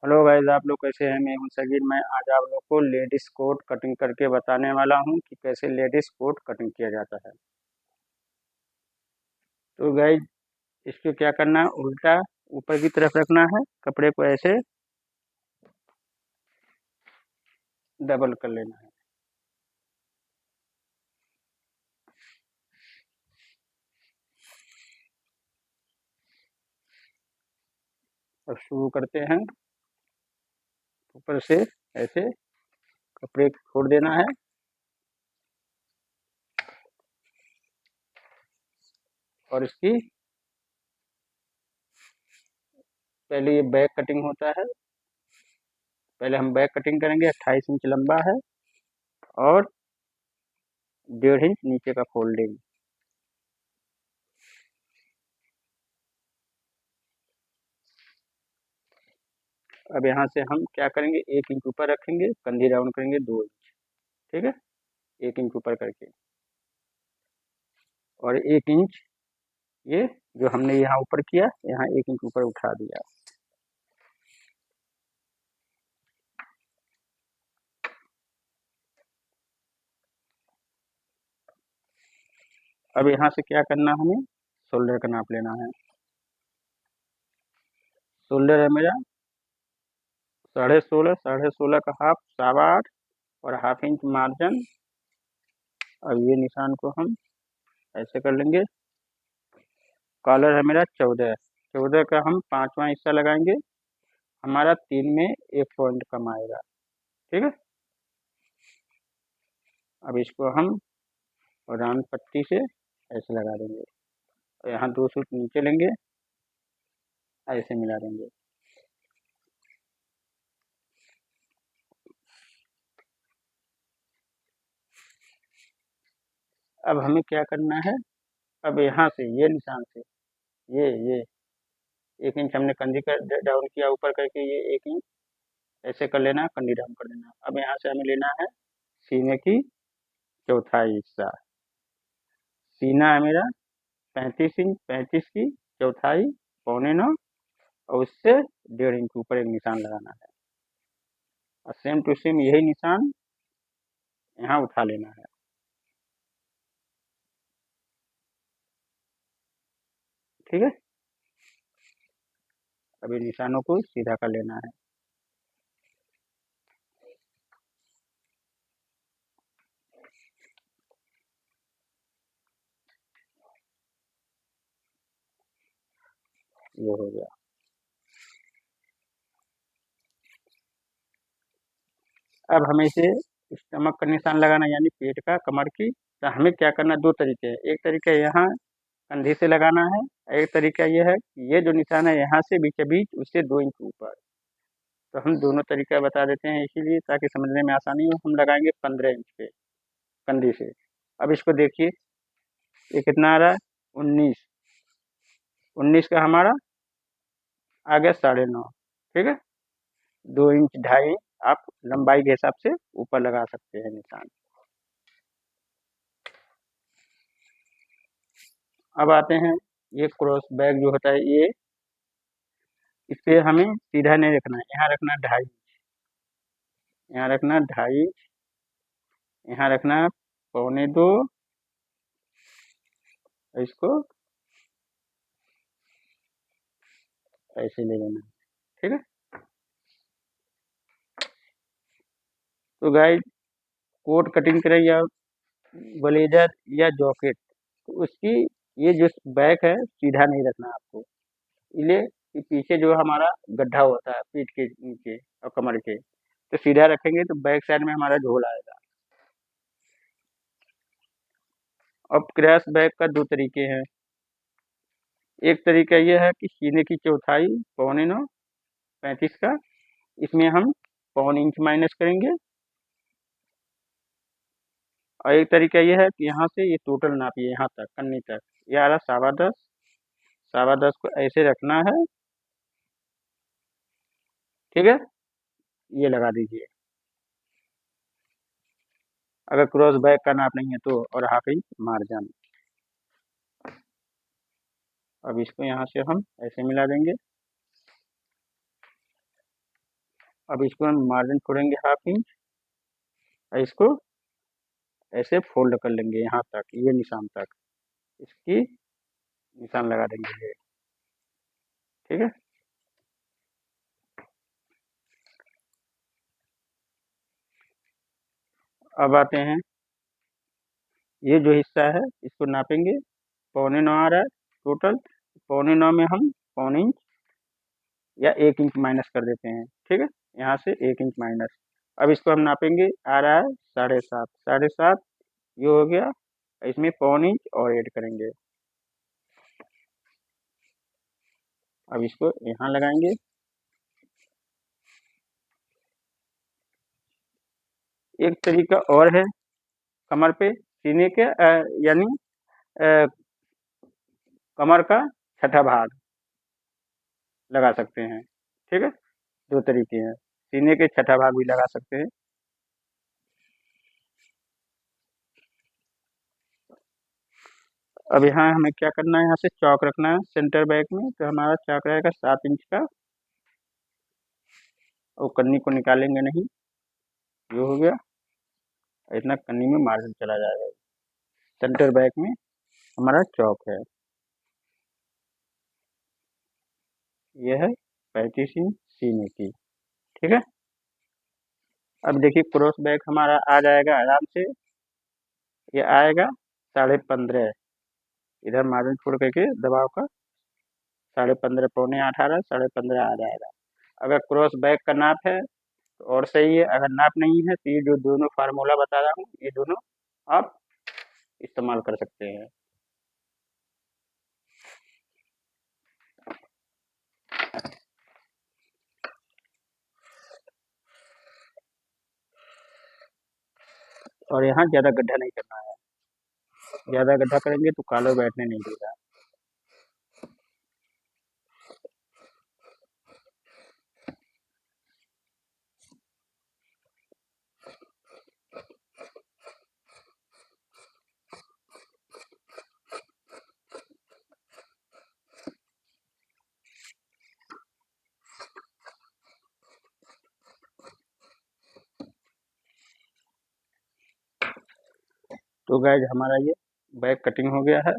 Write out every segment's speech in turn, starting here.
Hello guys, आप लोग कैसे हैं। मैं हूं सगीर। मैं आज आप लोग को लेडीज कोट कटिंग करके बताने वाला हूं कि कैसे लेडीज कोट कटिंग किया जाता है। तो गाइस, इसको क्या करना है, उल्टा ऊपर की तरफ रखना है, कपड़े को ऐसे डबल कर लेना है। और शुरू करते हैं। ऊपर से ऐसे कपड़े को छोड़ देना है और इसकी पहले ये बैक कटिंग होता है। पहले हम बैक कटिंग करेंगे। 28 इंच लंबा है और 1.5 इंच नीचे का फोल्डिंग। अब यहाँ से हम क्या करेंगे, 1 इंच ऊपर रखेंगे, कंधी राउंड करेंगे 2 इंच। ठीक है, 1 इंच ऊपर करके और 1 इंच ये जो हमने यहाँ ऊपर किया, यहाँ 1 इंच ऊपर उठा दिया। अब यहाँ से क्या करना, हमें शोल्डर का नाप लेना है। शोल्डर है मेरा 16.5, 16.5 का हाफ 8.25 और 1/2 इंच मार्जिन। अब ये निशान को हम ऐसे कर लेंगे। कॉलर है मेरा 14, 14 का हम 5वां हिस्सा लगाएंगे। हमारा 3 में 1 पॉइंट कम आएगा। ठीक है, अब इसको हम राउंड पट्टी से ऐसे लगा देंगे और यहाँ 2 सूत नीचे लेंगे, ऐसे मिला देंगे। अब हमें क्या करना है, अब यहाँ से ये निशान से ये 1 इंच हमने कंधी कर डाउन किया ऊपर करके, ये 1 इंच ऐसे कर लेना, कंधी डाउन कर देना। अब यहाँ से हमें लेना है सीने की चौथाई हिस्सा। सीना है मेरा 35 इंच, 35 की चौथाई 8.25 और उससे 1.5 इंच ऊपर एक निशान लगाना है और सेम टू सेम यही निशान यहाँ उठा लेना है। ठीक है, अभी निशानों को सीधा कर लेना है। ये हो गया। अब हमें इसे स्टमक का निशान लगाना, यानी पेट का, कमर की। तो हमें क्या करना, दो तरीके हैं। एक तरीका यहाँ कंधे से लगाना है, एक तरीका ये है कि ये जो निशान है यहाँ से बीच बीच उससे 2 इंच ऊपर। तो हम दोनों तरीका बता देते हैं इसीलिए, ताकि समझने में आसानी हो। हम लगाएंगे 15 इंच पे कंधे से। अब इसको देखिए, ये कितना आ रहा है, 19। 19 का हमारा आ गया 9.5। ठीक है, 2 इंच 2.5 आप लंबाई के हिसाब से ऊपर लगा सकते हैं निशान। अब आते हैं, ये क्रॉस बैग जो होता है, ये इस पे हमें सीधा नहीं रखना है, यहाँ रखना 2.5। यहाँ रखना 2.5, यहाँ रखना 1.25, इसको ऐसे ले लेना। ठीक है, तो गाइस, कोट कटिंग करें या ब्लेजर या जॉकेट, तो उसकी ये जो बैक है सीधा नहीं रखना है आपको। इसलिए कि पीछे जो हमारा गड्ढा होता है पीठ के नीचे और कमर के, तो सीधा रखेंगे तो बैक साइड में हमारा झोल आएगा। अब क्रैश बैक का दो तरीके हैं। एक तरीका ये है कि सीने की चौथाई 9.25, 35 का, इसमें हम 0.25 इंच माइनस करेंगे। और एक तरीका ये है कि यहाँ से ये टोटल नापिए, यहाँ तक कन्नी तक, ये आ रहा 10.25। 10.25 को ऐसे रखना है। ठीक है, ये लगा दीजिए। अगर क्रॉस बैक का नाप नहीं है तो, और 1/2 इंच मार्जिन। अब इसको यहाँ से हम ऐसे मिला देंगे। अब इसको हम मार्जिन छोड़ेंगे 1/2 इंच और इसको ऐसे फोल्ड कर लेंगे यहाँ तक, ये निशान तक इसकी निशान लगा देंगे ये। ठीक है। अब आते हैं, ये जो हिस्सा है इसको नापेंगे, 9.25 आ रहा है टोटल। 9.25 में हम 1 इंच या 1 इंच माइनस कर देते हैं। ठीक है, यहाँ से 1 इंच माइनस। अब इसको हम नापेंगे, आ रहा है 7.5, 7.5 ये हो गया। इसमें 1/4 इंच और ऐड करेंगे। अब इसको यहाँ लगाएंगे। एक तरीका और है कमर पे सीने के, यानी अ, कमर का छठा भाग लगा सकते हैं। ठीक है, दो तरीके हैं, सीने के छठा भाग भी लगा सकते हैं। अब यहाँ हमें क्या करना है, यहाँ से चौक रखना है सेंटर बैक में, तो हमारा चौक रहेगा 7 इंच का। और कन्नी को निकालेंगे नहीं, ये हो गया। इतना कन्नी में मार्जिन चला जाएगा। सेंटर बैक में हमारा चौक है, यह है 35 इंच सीने की। ठीक है। अब देखिए क्रॉस बैक हमारा आ जाएगा आराम से, ये आएगा 15.5। इधर मार्जिन छोड़ करके दबाव का 15.5, 7.25, 18, 15.5 आ जाएगा। अगर क्रॉस बैक का नाप है तो और सही है, अगर नाप नहीं है तो ये जो दोनों फार्मूला बता रहा हूँ ये दोनों आप इस्तेमाल कर सकते हैं। और यहाँ ज़्यादा गड्ढा नहीं करना है, ज़्यादा गड्ढा करेंगे तो कॉलर बैठने नहीं देगा। तो गाइज हमारा ये बैक कटिंग हो गया है।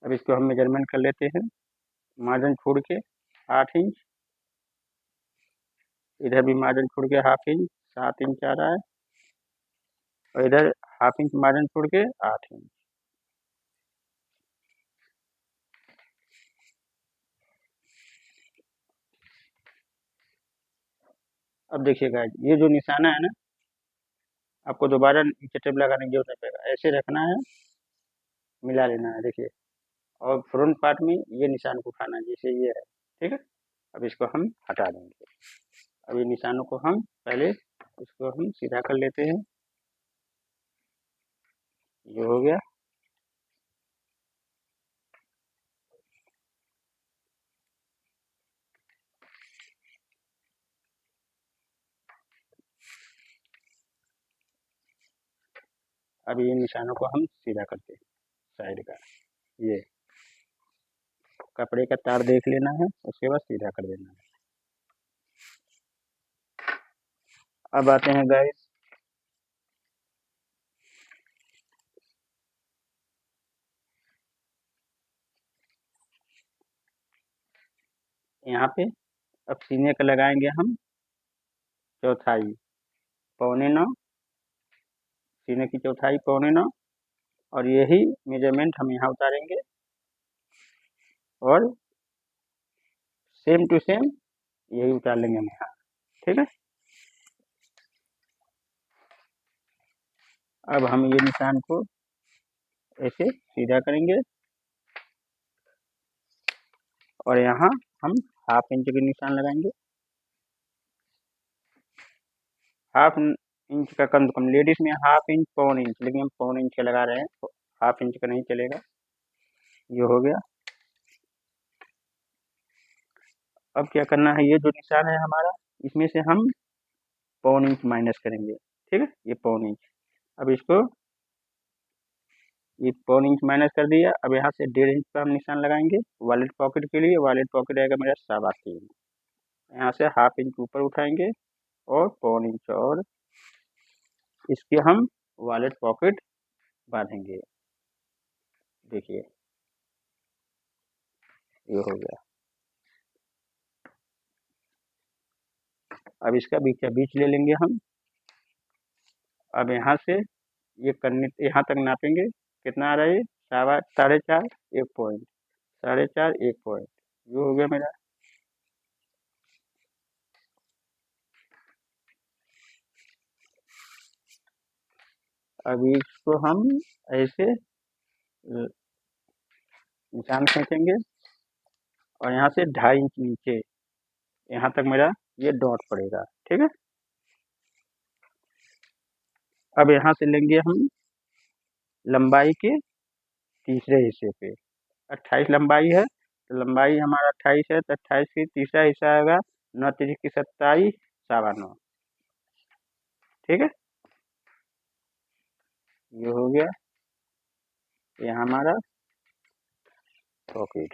अब इसको हम मेजरमेंट कर लेते हैं, मार्जिन छोड़ के 8 इंच, इधर भी मार्जिन छोड़ के 1/2 इंच, 7 इंच आ रहा है। और इधर 1/2 इंच मार्जिन छोड़ के 8 इंच। अब देखिए गाइज ये जो निशाना है ना, आपको दोबारा नीचे टेप लगाने की जरूरत नहीं पड़ेगा, ऐसे रखना है, मिला लेना है। देखिए, और फ्रंट पार्ट में ये निशान को उठाना है, जैसे ये है। ठीक है। अब इसको हम हटा देंगे। अब ये निशानों को हम पहले इसको हम सीधा कर लेते हैं, ये हो गया। अब ये निशानों को हम सीधा करते हैं, साइड का ये कपड़े का तार देख लेना है, उसके बाद सीधा कर देना है। अब आते हैं गाइस, यहाँ पे अब सीने का लगाएंगे हम चौथाई 9.25, सीने की चौथाई 9.25। और यही मेजरमेंट हम यहाँ उतारेंगे और सेम टू सेम यही उतार लेंगे हम यहाँ। ठीक है। अब हम ये निशान को ऐसे सीधा करेंगे और यहाँ हम 1/2 इंच के निशान लगाएंगे। 1/2 इंच का कम से कम, लेडीज में 1/2 इंच 1/4 इंच, लेकिन हम 1/4 इंच का लगा रहे हैं तो 1/2 इंच का नहीं चलेगा। ये हो गया। अब क्या करना है, ये जो निशान है हमारा, इसमें से हम 1/4 इंच माइनस करेंगे। ठीक है, ये 1/4 इंच। अब इसको ये 1/4 इंच माइनस कर दिया। अब यहाँ से 1.5 इंच का हम निशान लगाएंगे वॉलेट पॉकेट के लिए। वॉलेट पॉकेट आएगा मेरा 3.25। यहाँ से ½ इंच ऊपर उठाएंगे और पौन इंच और इसके हम वॉलेट पॉकेट बांधेंगे। देखिए ये हो गया। अब इसका बीचा बीच ले लेंगे हम। अब यहाँ से ये करने यहाँ तक नापेंगे, कितना आ रहा है ये 4.5 1 पॉइंट, 4.5 1 पॉइंट, ये हो गया मेरा। अभी इसको हम ऐसे निशान खींचेंगे और यहाँ से 2.5 इंच नीचे यहाँ तक मेरा ये डॉट पड़ेगा। ठीक है। अब यहाँ से लेंगे हम लंबाई के तीसरे हिस्से पे। 28 लंबाई है तो लंबाई हमारा 28 है तो 28 की तीसरा हिस्सा आएगा 9 तिरिक 27 9.25। ठीक है, ये हो गया। ये हमारा पॉकेट।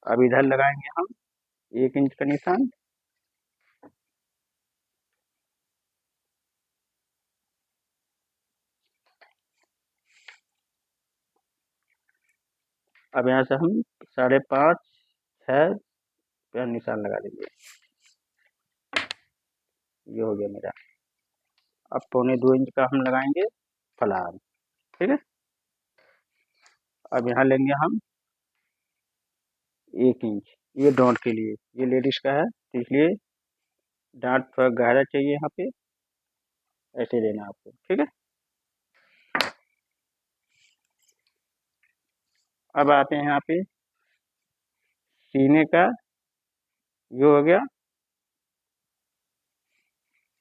अब इधर लगाएंगे हम 1 इंच का निशान। अब यहाँ से हम 5.5 6 पे निशान लगा देंगे। ये हो गया मेरा। अब 1.25 इंच का हम लगाएंगे फलार। ठीक है। अब यहाँ लेंगे हम 1 इंच, ये डॉट के लिए, ये लेडीज का है तो इसलिए डांट थोड़ा गहरा चाहिए यहाँ पे, ऐसे लेना आपको। ठीक है। अब आते हैं यहाँ पे सीने का, ये हो गया।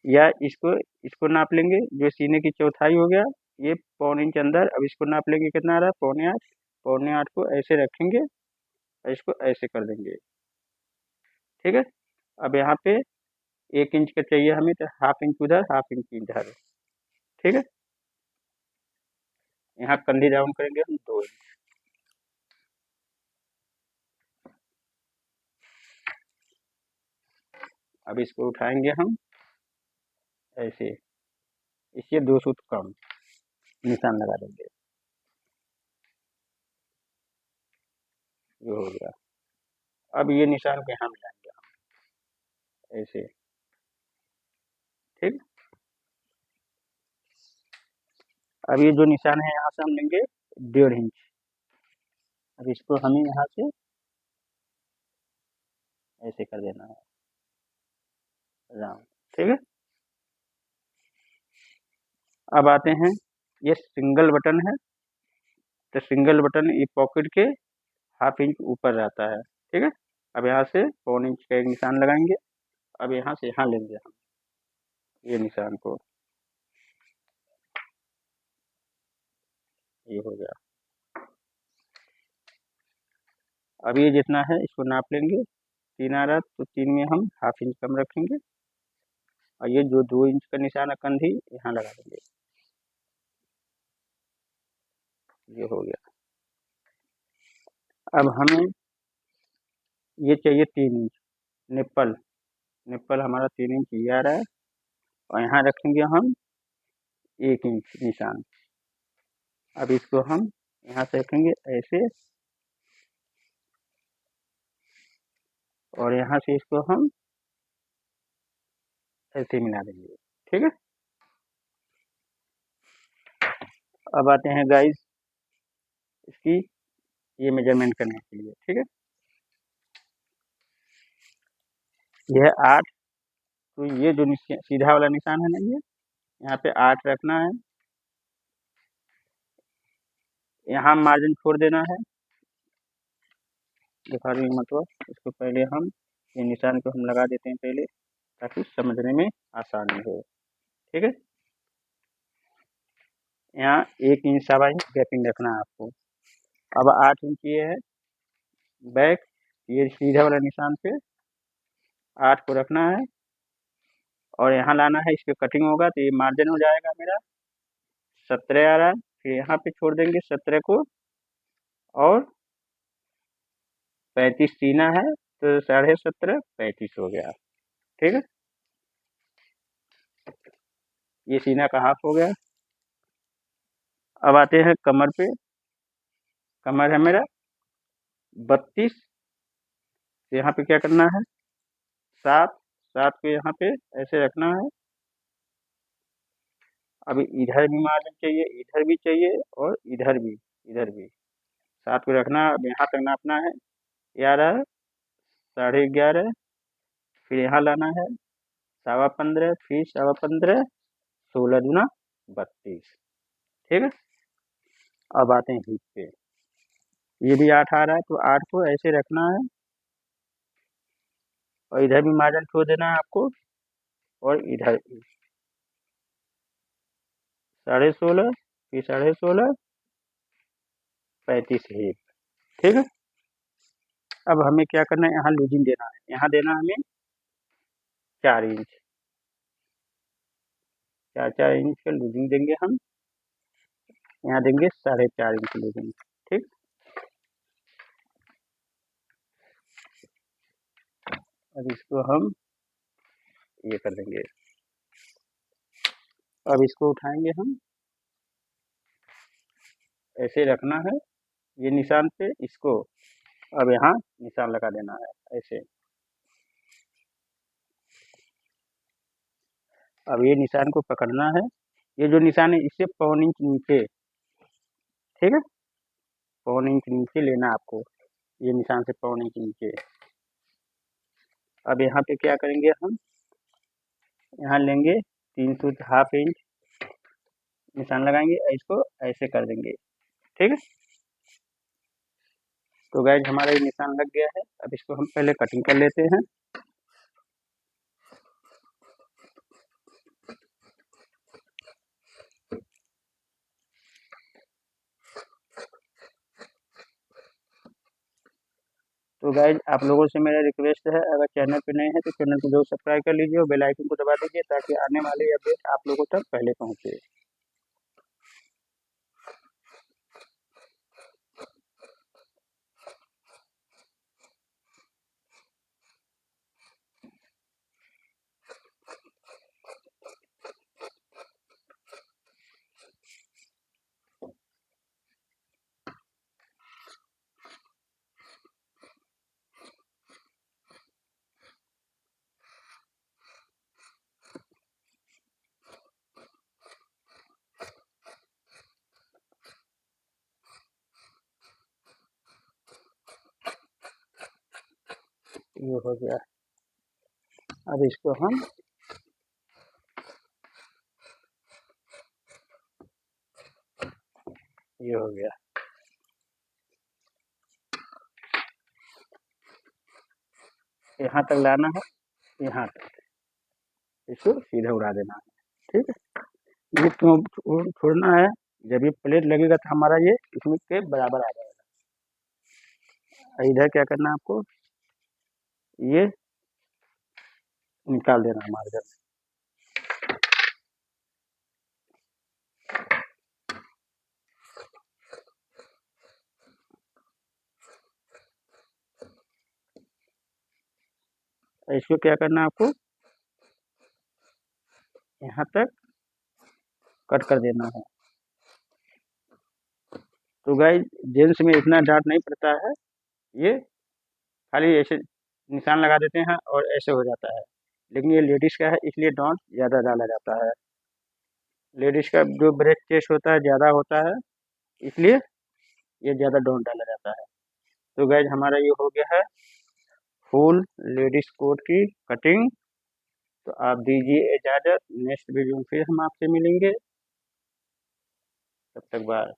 या इसको नाप लेंगे, जो सीने की चौथाई हो गया, ये 1.25 इंच अंदर। अब इसको नाप लेंगे, कितना आ रहा है 1.25। 1.25 को ऐसे रखेंगे और इसको ऐसे कर देंगे। ठीक है। अब यहाँ पे 1 इंच का चाहिए हमें तो ½ इंच उधर ½ इंच इधर। ठीक है। यहाँ कंधी राउंड करेंगे हम 2 इंच। अब इसको उठाएंगे हम ऐसे, इससे 2 सूत कम निशान लगा देंगे। ये हो गया। अब ये निशान को यहाँ मिलाएंगे हम ऐसे। ठीक। अब ये जो निशान है यहाँ से हम लेंगे 1.5 इंच। अब इसको हमें यहाँ से ऐसे कर देना है राउंड। ठीक है। अब आते हैं, ये सिंगल बटन है तो सिंगल बटन ये पॉकेट के ½ इंच ऊपर रहता है। ठीक है। अब यहाँ से 1.25 इंच का एक निशान लगाएंगे। अब यहाँ से यहाँ लेंगे हम ये निशान को, ये हो गया। अब ये जितना है इसको नाप लेंगे, 3 आ रहा तो 3 में हम ½ इंच कम रखेंगे और ये जो 2 इंच का निशान है कंधी यहाँ लगा देंगे। ये हो गया। अब हमें ये चाहिए 3 इंच निप्पल। निप्पल हमारा 3 इंच ये आ रहा है और यहाँ रखेंगे हम 1 इंच निशान। अब इसको हम यहाँ से रखेंगे ऐसे और यहाँ से इसको हम ऐसे मिला देंगे। ठीक है। अब आते हैं गाइस इसकी ये मेजरमेंट करने के लिए। ठीक है। यह है 8, तो ये जो सीधा वाला निशान है ना, ये यहाँ पे 8 रखना है। यहाँ मार्जिन छोड़ देना है, दिखा रही हूँ मतलब। इसको पहले हम ये निशान को हम लगा देते हैं पहले, ताकि समझने में आसानी हो। ठीक है। यहाँ 1 इंच 1.25 इंच गैपिंग रखना है आपको। अब 8 इंच ये है बैक, ये सीधा वाला निशान पे 8 को रखना है और यहाँ लाना है। इस पे कटिंग होगा तो ये मार्जिन हो जाएगा मेरा 17 आ रहा है। फिर यहाँ पे छोड़ देंगे 17 को और 35 सीना है तो 17.5 35 हो गया। ठीक है, ये सीना का हाफ हो गया। अब आते हैं कमर पे। कमर है मेरा 32, यहाँ पे क्या करना है 7, 7 को यहाँ पे ऐसे रखना है। अभी इधर भी मार्जिन चाहिए, इधर भी चाहिए और इधर भी, इधर भी 7 को रखना। अब यहाँ तक नापना है 11, 11.5, फिर यहाँ लाना है 15.25, फिर 15.25, 16 दूना 32। ठीक है, अब आते हैं हिप पे। ये भी 8 आ रहा है, तो 8 को ऐसे रखना है और इधर भी मार्जिन छोड़ देना है आपको, और इधर भी 16.5, फिर 16.5, 35 हिप। ठीक है, अब हमें क्या करना है, यहाँ लूजिंग देना है। यहाँ देना है हमें 4 इंच, 4 इंच का लूजिंग देंगे हम। यहाँ देंगे 4.5 इंच लूजिंग। ठीक, अब इसको हम ये कर देंगे। अब इसको उठाएंगे हम, ऐसे रखना है ये निशान पे इसको। अब यहाँ निशान लगा देना है ऐसे। अब ये निशान को पकड़ना है, ये जो निशान है इससे 1.25 इंच नीचे। ठीक है, 1.25 इंच नीचे लेना आपको, ये निशान से 1.25 इंच नीचे। अब यहाँ पे क्या करेंगे हम, यहाँ लेंगे 3 हाफ इंच निशान लगाएंगे, इसको ऐसे कर देंगे। ठीक है, तो गाइज हमारा ये निशान लग गया है। अब इसको हम पहले कटिंग कर लेते हैं। तो गाइज आप लोगों से मेरा रिक्वेस्ट है, अगर चैनल पे नए हैं तो चैनल को जरूर सब्सक्राइब कर लीजिए और बेल आइकन को दबा दीजिए, ताकि आने वाले अपडेट आप लोगों तक पहले पहुंचे। ये हो गया। अब इसको हम ये हो गया, यहाँ तक लाना है, यहाँ तक इसको सीधा उड़ा देना है। ठीक है, ये क्यों छोड़ना है, जब ये प्लेट लगेगा तो हमारा ये इसमें के बराबर आ जाएगा। इधर क्या करना है आपको, ये निकाल देना हमारे घर। इसको क्या करना है आपको, यहाँ तक कट कर देना है। तो गाइस जेंट्स में इतना डांट नहीं पड़ता है, ये खाली ऐसे निशान लगा देते हैं और ऐसे हो जाता है। लेकिन ये लेडीज़ का है, इसलिए डांट ज़्यादा डाला जाता है। लेडीज़ का जो ब्रेस्ट चेस्ट होता है ज़्यादा होता है, इसलिए ये ज़्यादा डांट डाला जाता है। तो गाइस हमारा ये हो गया है फुल लेडीज़ कोट की कटिंग। तो आप दीजिए इजाज़त, नेक्स्ट वीडियो में फिर हम आपसे मिलेंगे। तब तक बाय।